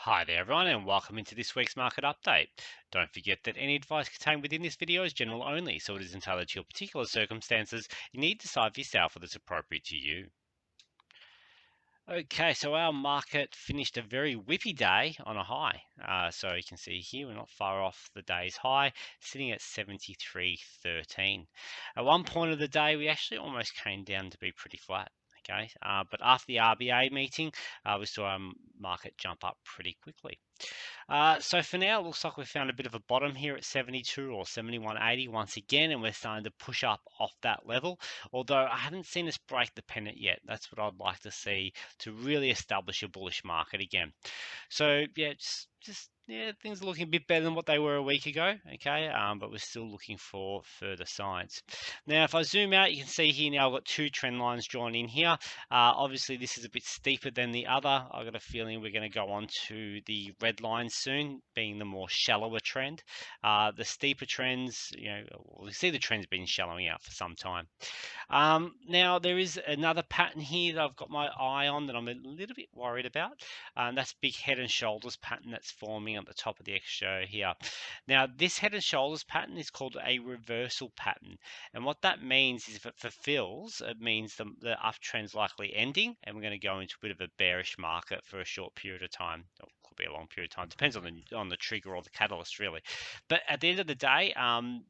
Hi there everyone and welcome into this week's market update. Don't forget that any advice contained within this video is general only, so it isn't tailored to your particular circumstances. You need to decide for yourself whether it's appropriate to you. Okay, so our market finished a very whippy day on a high. So you can see here we're not far off the day's high, sitting at 73.13. At one point of the day, we actually almost came down to be pretty flat. Okay, but after the RBA meeting, we saw our market jump up pretty quickly. So for now, it looks like we found a bit of a bottom here at 72 or 71.80 once again, and we're starting to push up off that level. Although I haven't seen us break the pennant yet. That's what I'd like to see to really establish a bullish market again. So yeah, just yeah, things are looking a bit better than what they were a week ago. Okay, but we're still looking for further signs. Now, if I zoom out, you can see here now I've got two trend lines drawn in here. Obviously, this is a bit steeper than the other. I've got a feeling we're going to go on to the red line soon, being the more shallower trend. The steeper trends, we see the trend's been shallowing out for some time. Now, there is another pattern here that I've got my eye on that I'm a little bit worried about. That's big head and shoulders pattern that's forming at the top of the XShow here. Now, this head and shoulders pattern is called a reversal pattern. And what that means is if it fulfills, it means the uptrend's likely ending, and we're going to go into a bit of a bearish market for a short period of time. Or could be a long period of time. Depends on the trigger or the catalyst, really. But at the end of the day,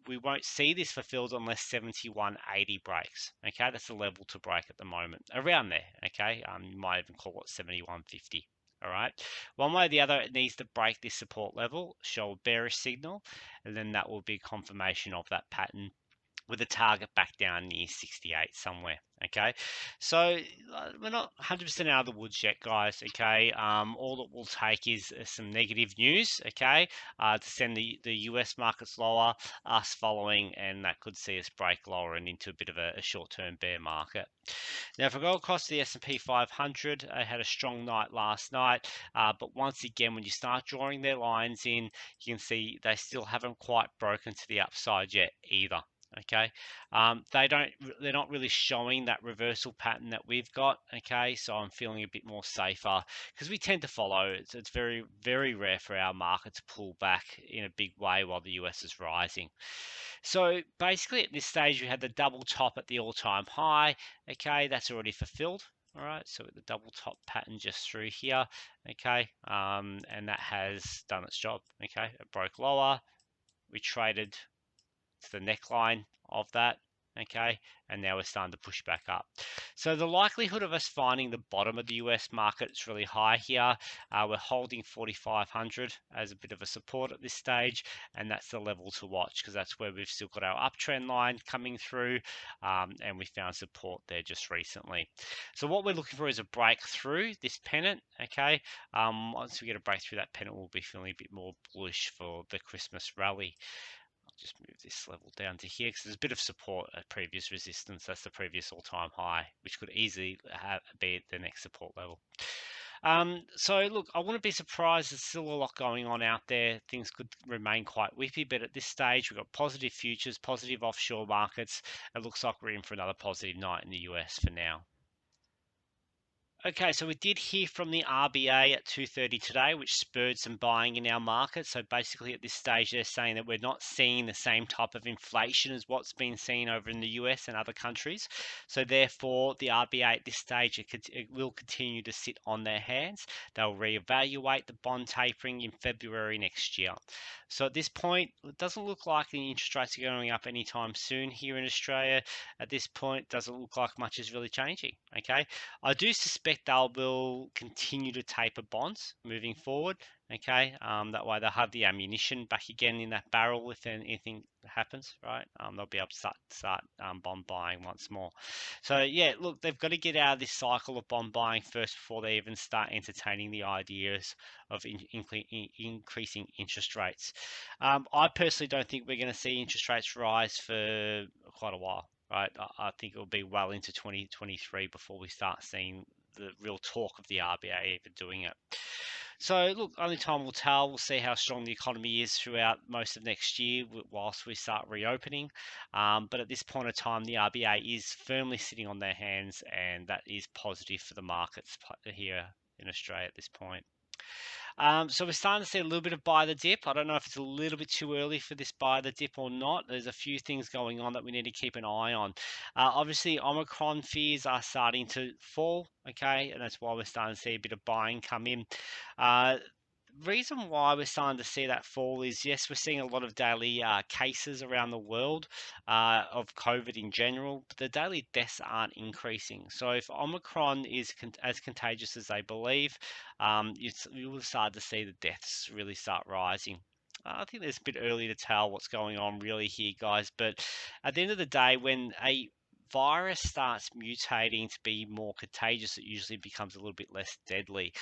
we won't see this fulfilled unless 71.80 breaks. Okay, that's the level to break at the moment, around there. Okay, you might even call it 71.50. All right, one way or the other, it needs to break this support level, show a bearish signal, and then that will be confirmation of that pattern with a target back down near 68 somewhere. Okay, so we're not 100% out of the woods yet, guys. Okay, all it will take is some negative news, okay, to send the US markets lower, us following, and that could see us break lower and into a bit of a short-term bear market. Now, if I go across the S&P 500, I had a strong night last night, but once again, when you start drawing their lines in, you can see they still haven't quite broken to the upside yet either. Okay, they're not really showing that reversal pattern that we've got. Okay, so I'm feeling a bit more safer because we tend to follow. It's very, very rare for our market to pull back in a big way while the US is rising. So basically at this stage we had the double top at the all-time high. Okay, that's already fulfilled. All right, so the double top pattern just through here. Okay, and that has done its job. Okay, it broke lower, we traded to the neckline of that. Okay, and now we're starting to push back up. So the likelihood of us finding the bottom of the US market is really high here. We're holding 4,500 as a bit of a support at this stage, and that's the level to watch because that's where we've still got our uptrend line coming through, and we found support there just recently. So what we're looking for is a break through this pennant. Okay, once we get a break through that pennant, we'll be feeling a bit more bullish for the Christmas rally. Just move this level down to here because there's a bit of support at previous resistance. That's the previous all-time high, which could easily be the next support level. So look, I wouldn't be surprised. There's still a lot going on out there. Things could remain quite whippy, but at this stage, we've got positive futures, positive offshore markets. It looks like we're in for another positive night in the US for now. Okay, so we did hear from the RBA at 2:30 today, which spurred some buying in our market. So basically at this stage, they're saying that we're not seeing the same type of inflation as what's been seen over in the US and other countries. So therefore, the RBA at this stage, it will continue to sit on their hands. They'll reevaluate the bond tapering in February next year. So at this point, it doesn't look like the interest rates are going up anytime soon here in Australia. At this point, it doesn't look like much is really changing, okay? I do suspect they will continue to taper bonds moving forward. Okay, that way they'll have the ammunition back again in that barrel if anything happens, right? They'll be able to start bond buying once more. So yeah, look, they've got to get out of this cycle of bond buying first before they even start entertaining the ideas of increasing interest rates. I personally don't think we're going to see interest rates rise for quite a while. Right, I think it'll be well into 2023 before we start seeing the real talk of the RBA even doing it. So look, only time will tell. We'll see how strong the economy is throughout most of next year whilst we start reopening. But at this point of time, the RBA is firmly sitting on their hands, and that is positive for the markets here in Australia at this point. So we're starting to see a little bit of buy the dip. I don't know if it's a little bit too early for this buy the dip or not. There's a few things going on that we need to keep an eye on. Obviously, Omicron fears are starting to fall, okay, and that's why we're starting to see a bit of buying come in. Uh, Reason why we're starting to see that fall is, yes, we're seeing a lot of daily cases around the world of COVID in general, but the daily deaths aren't increasing. So if Omicron is as contagious as they believe, you will start to see the deaths really start rising. I think it's a bit early to tell what's going on really here, guys, but at the end of the day, when a virus starts mutating to be more contagious, it usually becomes a little bit less deadly.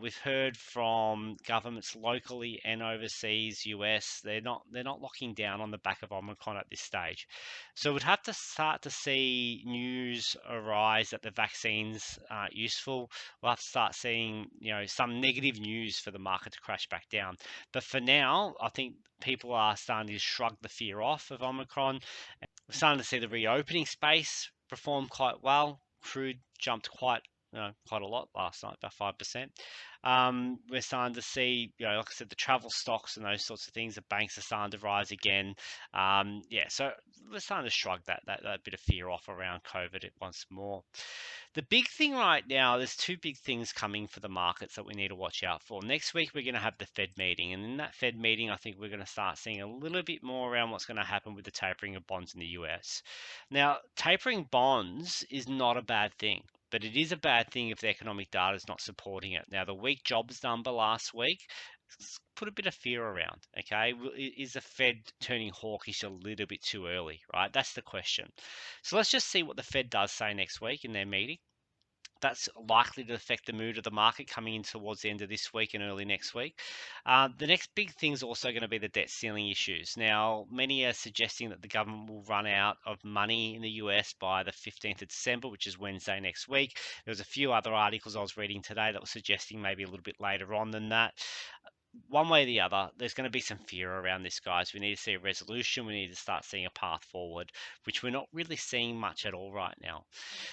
We've heard from governments locally and overseas, US, they're not locking down on the back of Omicron at this stage. So we'd have to start to see news arise that the vaccines aren't useful. We'll have to start seeing, some negative news for the market to crash back down. But for now, I think people are starting to shrug the fear off of Omicron. We're starting to see the reopening space perform quite well. Crude jumped quite a lot last night, about 5%. We're starting to see, like I said, the travel stocks and those sorts of things. The banks are starting to rise again. So we're starting to shrug that bit of fear off around COVID once more. The big thing right now, there's two big things coming for the markets that we need to watch out for. Next week, we're going to have the Fed meeting. And in that Fed meeting, I think we're going to start seeing a little bit more around what's going to happen with the tapering of bonds in the US. Now, tapering bonds is not a bad thing, but it is a bad thing if the economic data is not supporting it. Now, the weak jobs number last week put a bit of fear around, okay? Is the Fed turning hawkish a little bit too early, right? That's the question. So let's just see what the Fed does say next week in their meeting. That's likely to affect the mood of the market coming in towards the end of this week and early next week. The next big thing is also going to be the debt ceiling issues. Now, many are suggesting that the government will run out of money in the US by the 15th of December, which is Wednesday next week. There was a few other articles I was reading today that were suggesting maybe a little bit later on than that. One way or the other, there's going to be some fear around this, guys. We need to see a resolution. We need to start seeing a path forward, which we're not really seeing much at all right now.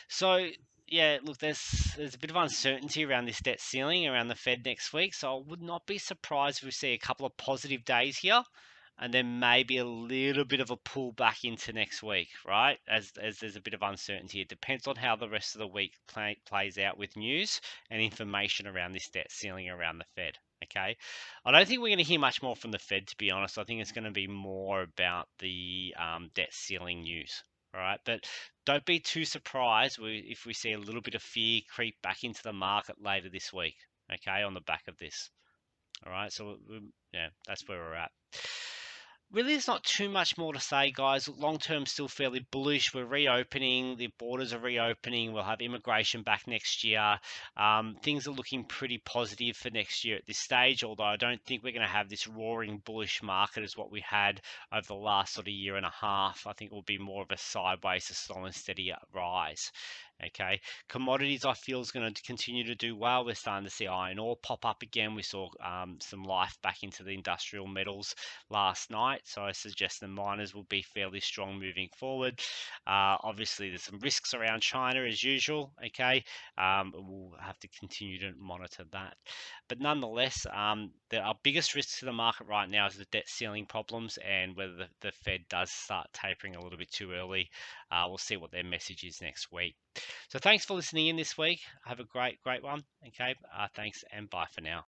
So yeah, look, there's a bit of uncertainty around this debt ceiling around the Fed next week. So I would not be surprised if we see a couple of positive days here, and then maybe a little bit of a pullback into next week, right? As there's a bit of uncertainty. It depends on how the rest of the week plays out with news and information around this debt ceiling around the Fed. Okay, I don't think we're going to hear much more from the Fed, to be honest. I think it's going to be more about the debt ceiling news. All right, but don't be too surprised if we see a little bit of fear creep back into the market later this week. Okay, on the back of this. All right, so yeah, that's where we're at. Really, there's not too much more to say, guys. Long term, still fairly bullish. We're reopening. The borders are reopening. We'll have immigration back next year. Things are looking pretty positive for next year at this stage, although I don't think we're going to have this roaring bullish market as what we had over the last sort of year and a half. I think it will be more of a sideways, a slow and steady rise. Okay, commodities I feel is going to continue to do well. We're starting to see iron ore pop up again. We saw some life back into the industrial metals last night, so I suggest the miners will be fairly strong moving forward. Obviously, there's some risks around China as usual. Okay, we'll have to continue to monitor that. But nonetheless, our biggest risk to the market right now is the debt ceiling problems and whether the Fed does start tapering a little bit too early. We'll see what their message is next week. So thanks for listening in this week. Have a great one. Okay. Thanks and bye for now.